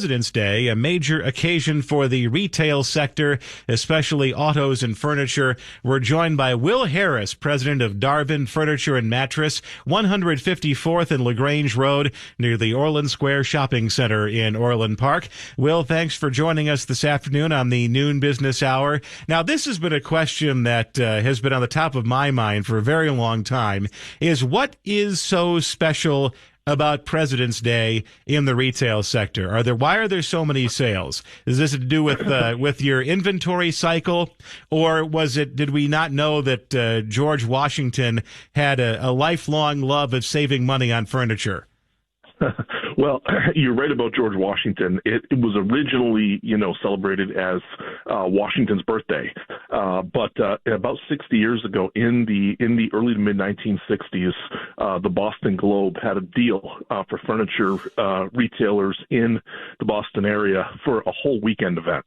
President's Day, a major occasion for the retail sector, especially autos and furniture. We're joined by Will Harris, president of Darvin Furniture and Mattress, 154th and LaGrange Road, near the Orland Square Shopping Center in Orland Park. Will, thanks for joining us this afternoon on the Noon Business Hour. Now, this has been a question that has been on the top of my mind for a very long time, is what is so special about President's Day in the retail sector? Why are there so many sales? Is this to do with your inventory cycle, or did we not know that George Washington had a lifelong love of saving money on furniture? Well, you're right about George Washington. It was originally, celebrated as Washington's birthday, but about 60 years ago, in the early to mid 1960s, the Boston Globe had a deal for furniture retailers in the Boston area for a whole weekend event,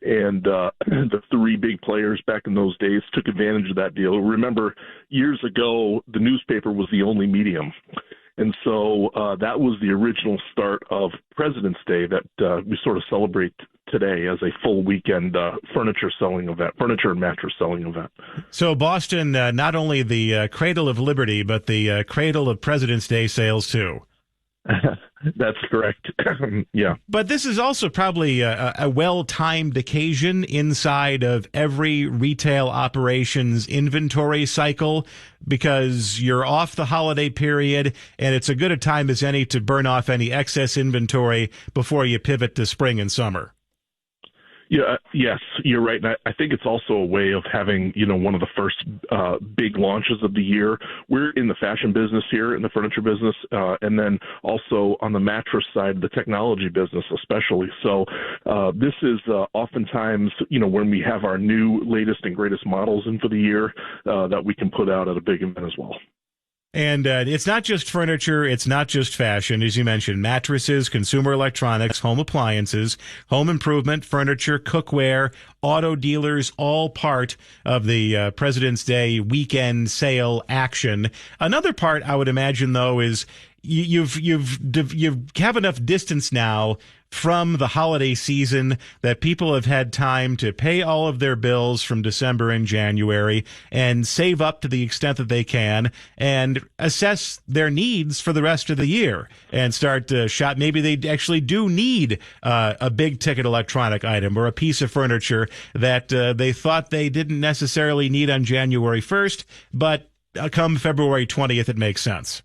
and the three big players back in those days took advantage of that deal. Remember, years ago, the newspaper was the only medium. And so that was the original start of President's Day that we sort of celebrate today as a full weekend furniture and mattress selling event. So Boston, not only the cradle of liberty, but the cradle of President's Day sales too. That's correct. Yeah. But this is also probably a well-timed occasion inside of every retail operation's inventory cycle, because you're off the holiday period, and it's as good a time as any to burn off any excess inventory before you pivot to spring and summer. Yeah, yes, you're right. And I think it's also a way of having, one of the first big launches of the year. We're in the fashion business here, in the furniture business, and then also on the mattress side, the technology business especially. So this is oftentimes, when we have our new latest and greatest models in for the year that we can put out at a big event as well. And it's not just furniture, it's not just fashion, as you mentioned, mattresses, consumer electronics, home appliances, home improvement, furniture, cookware, auto dealers, all part of the President's Day weekend sale action. Another part, I would imagine, though, is you have enough distance now from the holiday season that people have had time to pay all of their bills from December and January and save up to the extent that they can and assess their needs for the rest of the year and start to shop. Maybe they actually do need a big ticket electronic item or a piece of furniture that they thought they didn't necessarily need on January 1st, but come February 20th, it makes sense.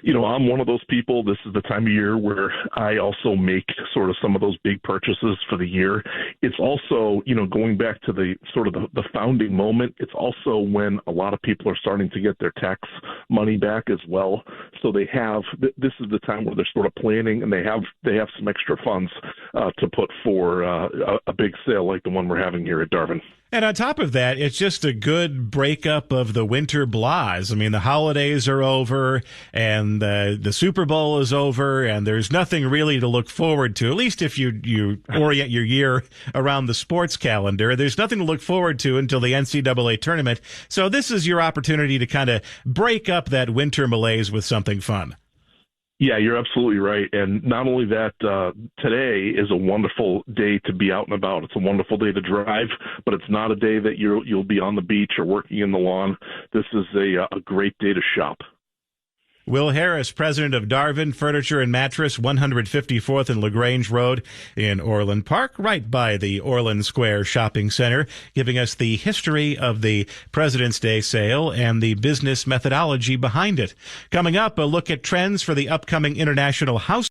I'm one of those people. This is the time of year where I also make sort of some of those big purchases for the year. It's also, going back to the sort of the founding moment, it's also when a lot of people are starting to get their tax money back as well. So this is the time where they're sort of planning, and they have some extra funds to put for a big sale like the one we're having here at Darvin. And on top of that, it's just a good breakup of the winter blahs. I mean, the holidays are over, and the Super Bowl is over, and there's nothing really to look forward to, at least if you orient your year around the sports calendar. There's nothing to look forward to until the NCAA tournament. So this is your opportunity to kind of break up that winter malaise with something fun. Yeah, you're absolutely right. And not only that, today is a wonderful day to be out and about. It's a wonderful day to drive, but it's not a day that you'll be on the beach or working in the lawn. This is a great day to shop. Will Harris, president of Darvin Furniture and Mattress, 154th and LaGrange Road in Orland Park, right by the Orland Square Shopping Center, giving us the history of the President's Day sale and the business methodology behind it. Coming up, a look at trends for the upcoming International House